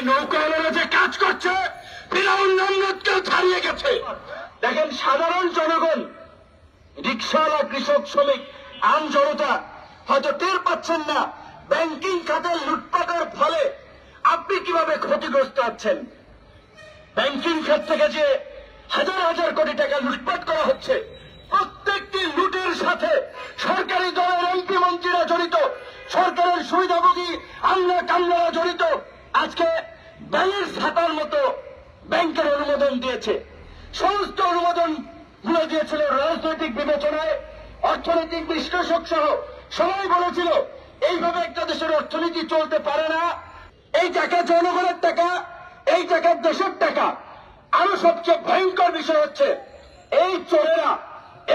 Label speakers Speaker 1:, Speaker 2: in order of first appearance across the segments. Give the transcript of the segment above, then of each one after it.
Speaker 1: নৌকাওয়ালারা যে কাজ করছে ফিরাউন নমরুদকেও ছাড়িয়ে গেছে। দেখেন সাধারণ জনগণ, রিকশাওয়ালা, কৃষক, শ্রমিক, আম জনতা হয়তো টের পাচ্ছেন না ব্যাংকিং খাতের লুটপাটের ফলে আপনি কিভাবে ক্ষতিগ্রস্ত হচ্ছেন। ব্যাংকিং খাত থেকে যে হাজার হাজার কোটি টাকা লুটপাট করা হচ্ছে, প্রত্যেকটি লুটের সাথে সরকারি দলের এমপি মন্ত্রীরা জড়িত, সরকারের সুবিধাভোগী আমলা কামলারা জড়িত। আজকে ব্যালেন্স হাতার মতো ব্যাংকের অনুমোদন দিয়েছে। সমস্ত অনুমোদন গুলো দিয়েছিল রাজনৈতিক বিবেচনায়। অর্থনৈতিক বিশ্লেষক সহ সবাই বলেছিল এইভাবে একটা দেশের অর্থনীতি চলতে পারে না। এই টাকা জনগণের টাকা, এই টাকা দেশের টাকা। আরো সবচেয়ে ভয়ঙ্কর বিষয় হচ্ছে এই চোরেরা,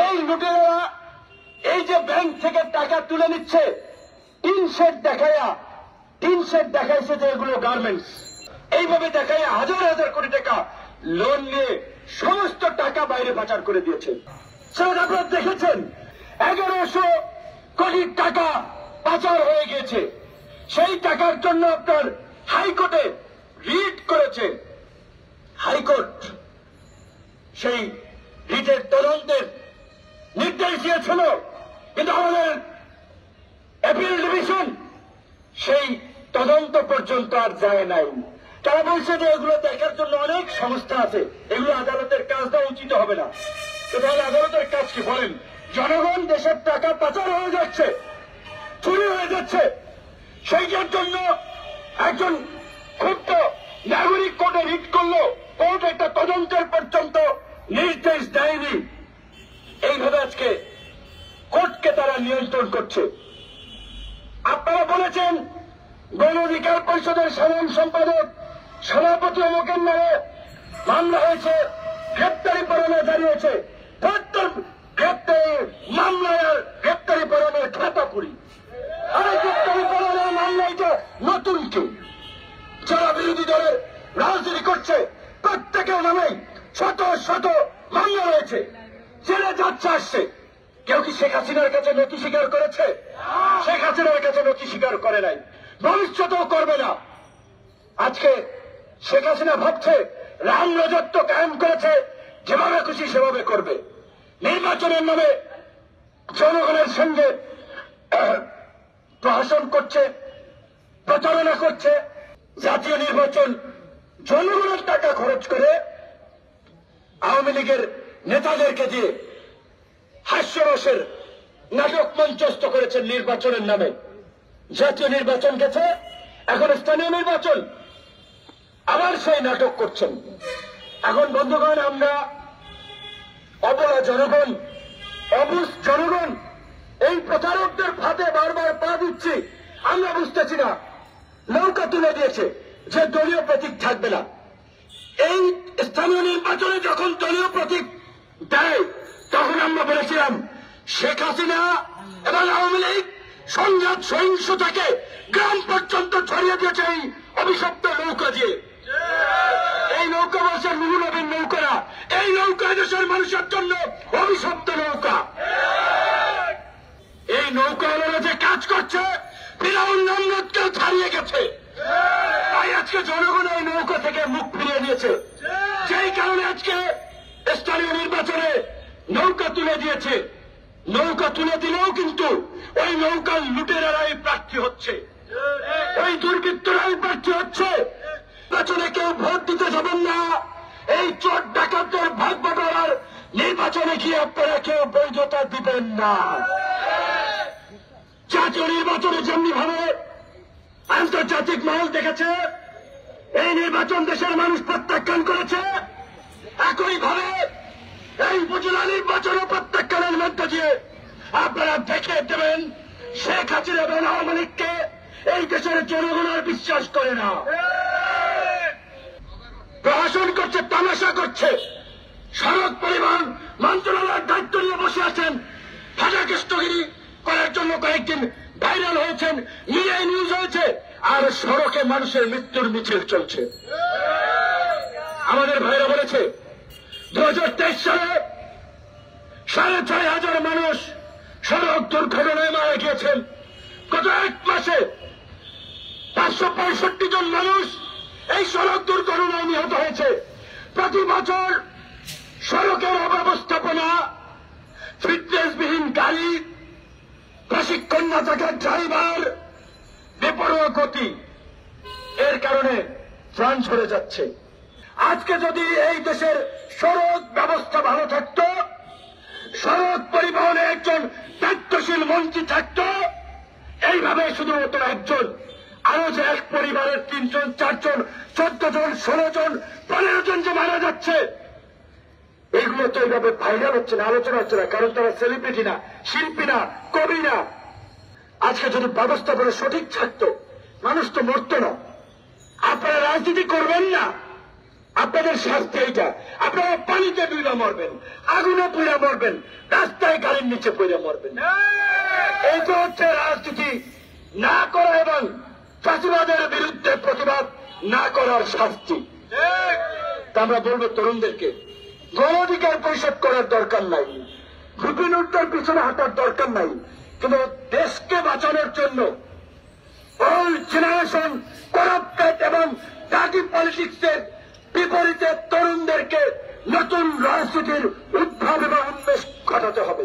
Speaker 1: এই লুটেরা এই যে ব্যাংক থেকে টাকা তুলে নিচ্ছে, টিন শেড দেখাইছে যে এগুলো গার্মেন্টস, এইভাবে দেখায় হাজার হাজার কোটি টাকা লোন নিয়ে সমস্ত টাকা বাইরে পাচার করে দিয়েছে। সেটা আপনারা দেখেছেন, 1100 কোটি টাকা পাচার হয়ে গেছে। সেই টাকার জন্য আপনার হাইকোর্টে রিট করেছে। হাইকোর্ট সেই রিটের তদন্তের নির্দেশ দিয়েছিল, কিন্তু আমাদের অ্যাপিল ডিভিশন সেই তদন্ত পর্যন্ত আর যায় নাই। তারা বলছে যে এগুলো দেখার জন্য অনেক সংস্থা আছে, এগুলো আদালতের কাজ দেওয়া উচিত হবে না। তো তাহলে আদালতের কাজ কি বলেন? জনগণ, দেশের টাকা পাচার হয়ে যাচ্ছে, চুরি হয়ে যাচ্ছে, সেইটার জন্য একজন ক্ষুব্ধ নাগরিক কোর্টে রিট করলো, কোর্ট একটা তদন্তের পর্যন্ত নির্দেশ দেয়নি। এইভাবে আজকে কোর্টকে তারা নিয়ন্ত্রণ করছে। আপনারা বলেছেন গণ অধিকার পরিষদের সাধারণ সম্পাদক সভাপতি অমুকের নামে মামলা হয়েছে, গ্রেপ্তারি পরোয়ানা জারি হয়েছে। মামলায় আর গ্রেপ্তারি পরোয়ানার খাতা পুরি। আর গ্রেপ্তারি পরোয়ানার মামলা এটা নতুন কেউ যারা বিরোধী দলের রাজনীতি করছে প্রত্যেকের নামে শত শত মামলা রয়েছে, জেলে যাচ্ছে আসছে। কেউ কি শেখ হাসিনার কাছে নথি স্বীকার করেছে? শেখ হাসিনার কাছে নথি স্বীকার করে নাই, ভবিষ্যতেও করবে না। আজকে শেখ হাসিনা ভাবছে রাম রাজত্ব কায়েম করেছে, যেভাবে খুশি সেভাবে করবে। নির্বাচনের নামে জনগণের সঙ্গে প্রহসন করছে, প্রচারণা করছে। জাতীয় নির্বাচন জনগণের টাকা খরচ করে আওয়ামী লীগের নেতাদেরকে দিয়ে হাস্যরসের নাটক মঞ্চস্থ করেছেন নির্বাচনের নামে। জাতীয় নির্বাচন গেছে, এখন স্থানীয় নির্বাচন, আবার সেই নাটক করছেন। এখন বন্ধুগণ, আমরা অবলা জনগণ, অবুঝ জনগণ এই প্রতারকদের ফাঁদে বারবার পা দিচ্ছি। আমরা বুঝতেছি না, নৌকা তুলে দিয়েছে যে দলীয় প্রতীক থাকবে না। এই স্থানীয় নির্বাচনে যখন দলীয় প্রতীক দেয় তখন আমরা বলেছিলাম শেখ হাসিনা এবং আওয়ামী লীগ সংঘাত সহিংসতাকে গ্রাম পর্যন্ত ছড়িয়ে দিয়েছে এই অভিশপ্ত নৌকা দিয়ে। এই নৌকা বলছে নুরুল নবীর নৌকারা, এই নৌকা দেশের মানুষের জন্য অভিশপ্ত নৌকা। এই নৌকাওয়ালারা যে কাজ করছে ফিরাউন নমরুদকেও ছাড়িয়ে গেছে। তাই আজকে জনগণ এই নৌকা থেকে মুখ ফিরিয়ে নিয়েছে, যেই কারণে আজকে স্থানীয় নির্বাচনে নৌকা তুলে দিয়েছে। নৌকা তুলে দিলেও কিন্তু ওই নৌকার লুটেরারাই প্রার্থী হচ্ছে, ওই দুর্বৃত্তরাই প্রার্থী হচ্ছে। নির্বাচনে কেউ ভোট দিতে যাবেন না। এই চোর ডাকাতদের ভাগ বাটোয়ারার নির্বাচনে গিয়ে আপনারা কেউ বৈধতা দিবেন না। জাতীয় নির্বাচনে যেমনি ভাবে আন্তর্জাতিক মহল দেখেছে এই নির্বাচন দেশের মানুষ প্রত্যাখ্যান করেছে, একইভাবে এই উপজেলা নির্বাচনও প্রত্যাখ্যানের মধ্য দিয়ে আপনারা দেখে দেবেন শেখ হাসিনা এবং আওয়ামী লীগকে এই দেশের জনগণ আর বিশ্বাস করে না। প্রশাসন করছে, তামাশা করছে। সড়ক পরিবহন মন্ত্রণালয়ের দায়িত্ব নিয়ে বসে আছেন, হাজারকেষ্টগিরি করার জন্য কয়েকদিন ভাইরাল হয়েছেন, মিডিয়ায় নিউজ হয়েছে, আর সড়কে মানুষের মৃত্যুর মিছিল চলছে। আমাদের ভাইরা বলেছে 2023 সালে 6,500 মানুষ সড়ক দুর্ঘটনায় মারা গিয়েছেন। গত এক মাসে 565 জন মানুষ এই সড়ক দুর্ঘটনায় নিহত হয়েছে। প্রতি বছর সড়কের অব্যবস্থাপনা, ফিটনেসবিহীন গাড়ি, প্রশিক্ষণ না থাকা ড্রাইভার, বেপরোয়া গতি, এর কারণে প্রাণ ঝরে যাচ্ছে। আজকে যদি এই দেশের সড়ক ব্যবস্থা ভালো থাকতো, সড়ক পরিবহনে একজন দায়িত্বশীল মন্ত্রী থাকতো, এইভাবে শুধুমাত্র একজন, আরো যে এক পরিবারের 3 জন 4 জন 14 জন 16 জন 15 জন যে মারা যাচ্ছে, এইগুলো তো এইভাবে ভাইরাল হচ্ছে না, আলোচনা হচ্ছে না, কারণ তারা সেলিব্রিটি না, শিল্পী না, কবি না। আজকে যদি ব্যবস্থাপনা সঠিক থাকতো, মানুষ তো মরতো না। আপনারা রাজনীতি করবেন না, আপনাদের শাস্তি এইটা। আপনারা পানিতে ডুবে মরবেন, আগুনে পুড়ে মরবেন, রাস্তায় গাড়ির নিচে পড়ে মরবেন। এই তো হচ্ছে রাজনীতি না করা এবং ফাঁসিবাদের বিরুদ্ধে প্রতিবাদ না করার শাস্তি। তা আমরা বলবো তরুণদেরকে, গণ অধিকার পরিষদ করার দরকার নাই, ভিপিনুরদের পিছনে হাঁটার দরকার নাই, কিন্তু দেশকে বাঁচানোর জন্য ওল্ড জেনারেশন করাপ্টেড এবং ডার্টি পলিটিক্সের বিপরীতে তরুণদেরকে নতুন রাজনীতির উদ্ভাব এবং উন্মেষ ঘটাতে হবে।